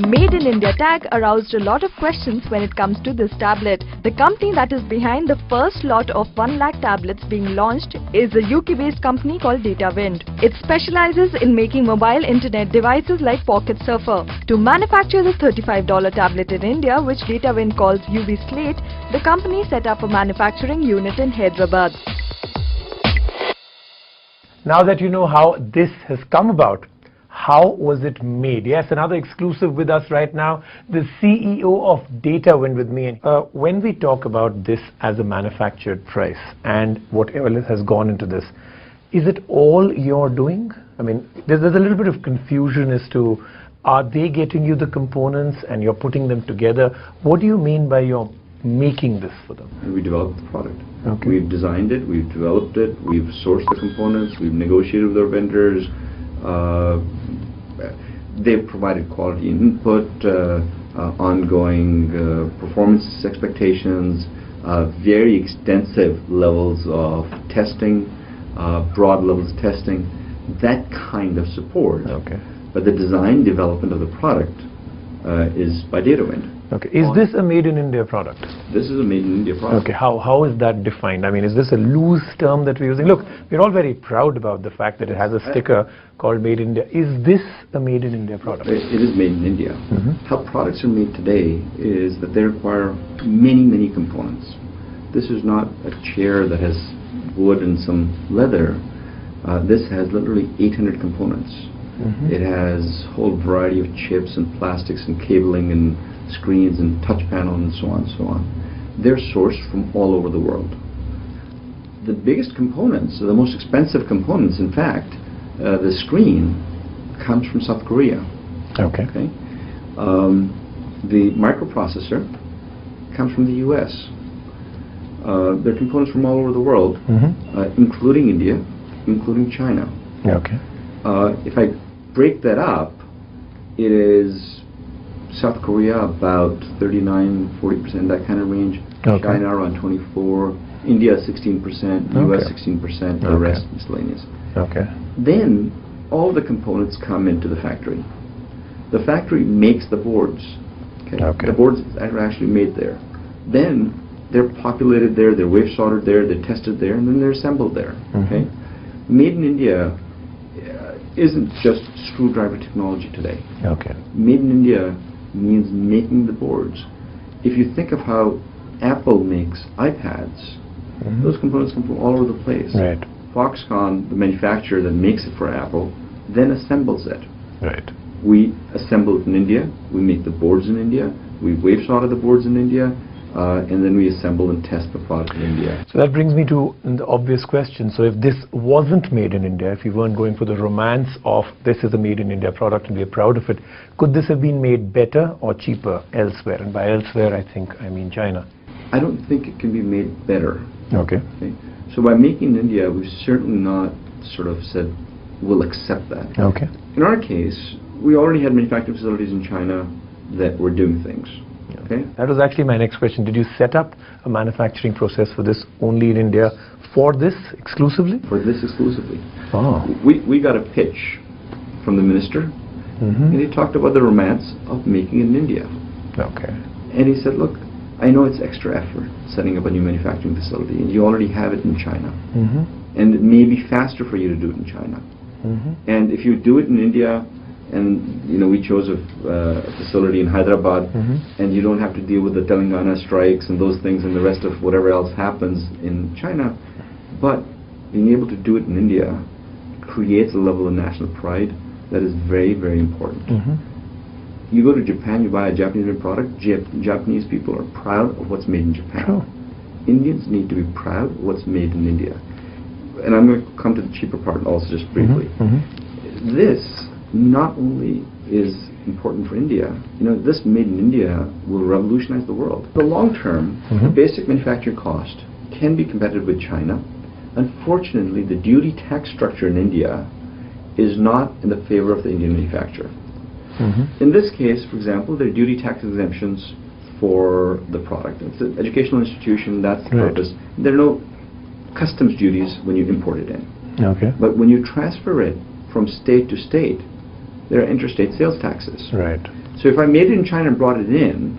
The Made in India tag aroused a lot of questions when it comes to this tablet. The company that is behind the first lot of 1 lakh tablets being launched is a UK-based company called Datawind. It specializes in making mobile internet devices like Pocket Surfer. To manufacture the $35 tablet in India, which Datawind calls Ubislate, the company set up a manufacturing unit in Hyderabad. Now that you know how this has come about, how was it made? Yes, another exclusive with us right now, the CEO of Datawind with me. When we talk about this as a manufactured price and whatever has gone into this, is it all you're doing? I mean, there's a little bit of confusion as to, are they getting you the components and you're putting them together? What do you mean by you're making this for them? We developed the product. Okay. We've designed it, we've developed it, we've sourced the components, we've negotiated with our vendors. They've provided quality input, ongoing performance expectations, very extensive levels of testing, broad levels of testing, that kind of support. Okay. But the design development of the product is by Datawind. Okay. Is this a made in India product? This is a made in India product. Okay. How is that defined? I mean, is this a loose term that we're using? Look, we're all very proud about the fact that it has a sticker called Made in India. Is this a made in India product? It is made in India. Mm-hmm. How products are made today is that they require many, many components. This is not a chair that has wood and some leather. This has literally 800 components. Mm-hmm. It has a whole variety of chips and plastics and cabling and screens and touch panel and so on and so on. They're sourced from all over the world. The biggest components, the most expensive components, in fact, the screen comes from South Korea. Okay. The microprocessor comes from the US. There are components from all over the world, including India, including China. Okay. If I break that up, it is South Korea about 39-40%, that kind of range. Okay. China around 24%, India 16%, US 16%, the rest miscellaneous. Okay. Then all the components come into the factory. The factory makes the boards. Okay. The boards are actually made there. Then they're populated there, they're wave soldered there, they're tested there, and then they're assembled there. Okay. Made in India isn't just screwdriver technology today. Okay. Made in India means making the boards. If you think of how Apple makes iPads, those components come from all over the place. Right. Foxconn, the manufacturer that makes it for Apple, then assembles it. Right. We assemble it in India, we make the boards in India, we wave solder the boards in India, and then we assemble and test the product in India. So that brings me to the obvious question. So if this wasn't made in India, if you weren't going for the romance of this is a made in India product and we're proud of it, could this have been made better or cheaper elsewhere? And by elsewhere, I think I mean China. I don't think it can be made better. Okay. So by making in India, we've certainly not sort of said we'll accept that. Okay. In our case, we already had manufacturing facilities in China that were doing things. Okay. That was actually my next question. Did you set up a manufacturing process for this only in India for this exclusively? For this exclusively. Oh. We got a pitch from the minister, and he talked about the romance of making it in India. Okay. And he said, look, I know it's extra effort setting up a new manufacturing facility, and you already have it in China. And it may be faster for you to do it in China. And if you do it in India, and we chose a facility in Hyderabad, and you don't have to deal with the Telangana strikes and those things and the rest of whatever else happens in China, but being able to do it in India creates a level of national pride that is very, very important. You go to Japan, you buy a Japanese-made product, Japanese people are proud of what's made in Japan. Sure. Indians need to be proud of what's made in India. And I'm going to come to the cheaper part also just briefly. This not only is important for India, this made in India will revolutionize the world. In the long term, the basic manufacturing cost can be competitive with China. Unfortunately, the duty tax structure in India is not in the favor of the Indian manufacturer. In this case, for example, there are duty tax exemptions for the product. It's an educational institution, that's the purpose. There are no customs duties when you import it in. Okay. But when you transfer it from state to state, there are interstate sales taxes. Right. So if I made it in China and brought it in,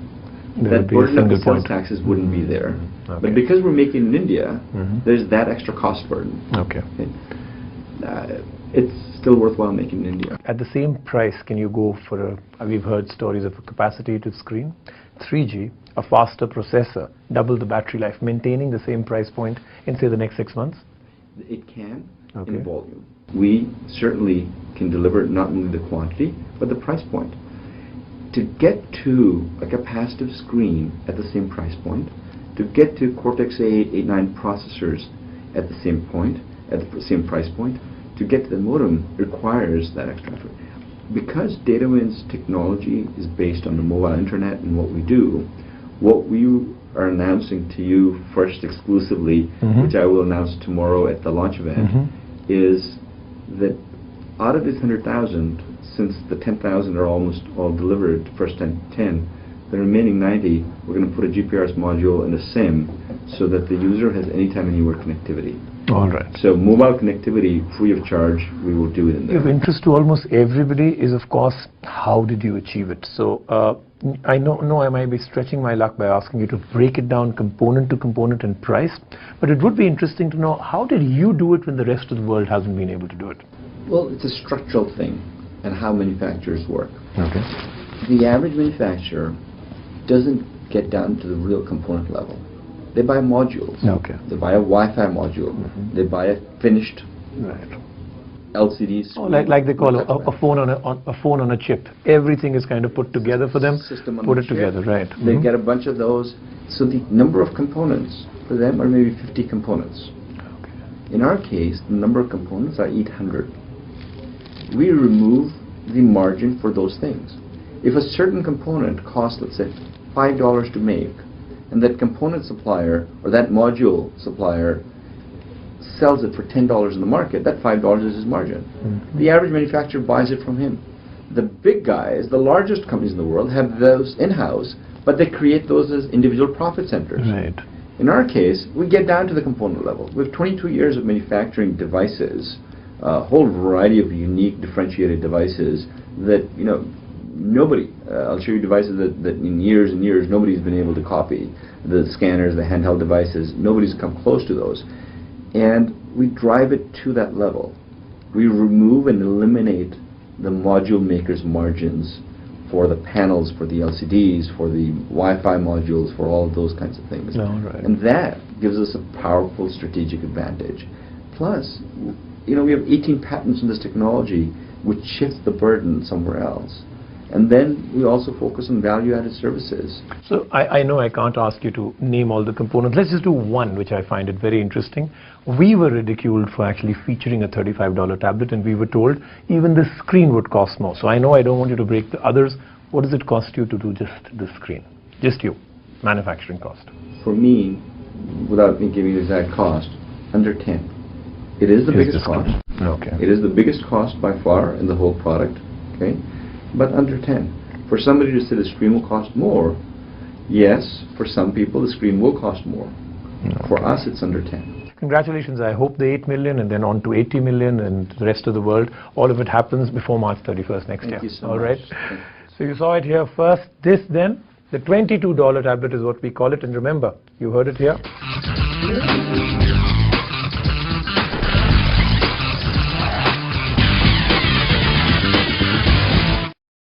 There would that be a burden of the single sales point. taxes wouldn't be there. Okay. But because we're making it in India, Mhm. there's that extra cost burden. Okay. It's still worthwhile making in India. At the same price, can you go for we've heard stories of a capacitive screen, 3G, a faster processor, double the battery life, maintaining the same price point in, say, the next 6 months? It can Okay. in volume. We certainly can deliver not only the quantity, but the price point. To get to a capacitive screen at the same price point, to get to Cortex-A8, 8, 9 processors at the same point, at the same price point, to get to the modem requires that extra effort. Because Datawind's technology is based on the mobile internet and what we do, what we are announcing to you first exclusively, Mhm. which I will announce tomorrow at the launch event, Mhm. is that out of this 100,000, since the 10,000 are almost all delivered, first 10, the remaining 90, we're going to put a GPRS module and a SIM so that the user has anytime, anywhere connectivity. All right. So mobile connectivity, free of charge, we will do it in there. Of interest to almost everybody is, of course, how did you achieve it? So I know I might be stretching my luck by asking you to break it down component to component and price, but it would be interesting to know, how did you do it when the rest of the world hasn't been able to do it? Well, it's a structural thing and how manufacturers work. Okay. The average manufacturer doesn't get down to the real component level. They buy modules. Okay. They buy a Wi-Fi module. Mhm. They buy a finished Right. LCD Oh, screen. like they call with a phone on a chip. Everything is kind of put together for them. System on Put the it chip. together, right? They Mhm. get a bunch of those. So the number of components for them are maybe 50 components. In our case, the number of components are 800. We remove the margin for those things. If a certain component costs, let's say, $5 to make, and that component supplier or that module supplier sells it for $10 in the market, that $5 is his margin. Mhm. The average manufacturer buys it from him. The big guys, the largest companies in the world, have those in-house, but they create those as individual profit centers. Right. In our case, we get down to the component level. We have 22 years of manufacturing devices, a whole variety of unique differentiated devices that, nobody, I'll show you devices that in years and years nobody's been able to copy. The scanners, the handheld devices, nobody's come close to those. And we drive it to that level. We remove and eliminate the module maker's margins for the panels, for the LCDs, for the Wi-Fi modules, for all of those kinds of things. No, right. And that gives us a powerful strategic advantage. Plus, we have 18 patents in this technology, which shifts the burden somewhere else. And then we also focus on value-added services. So I know I can't ask you to name all the components. Let's just do one, which I find it very interesting. We were ridiculed for actually featuring a $35 tablet, and we were told even the screen would cost more. So I know I don't want you to break the others. What does it cost you to do just the screen? Just you, manufacturing cost. For me, without me giving the exact cost, under 10. It is the biggest cost. Okay. It is the biggest cost by far in the whole product, okay? But under 10. For somebody to say the screen will cost more, yes, for some people the screen will cost more. Okay. For us, it's under 10. Congratulations. I hope the 8 million and then on to 80 million and the rest of the world, all of it happens before March 31st next year. Thank you so all much. right. Thank you. So you saw it here first. This then, the $22 tablet is what we call it. And remember, you heard it here.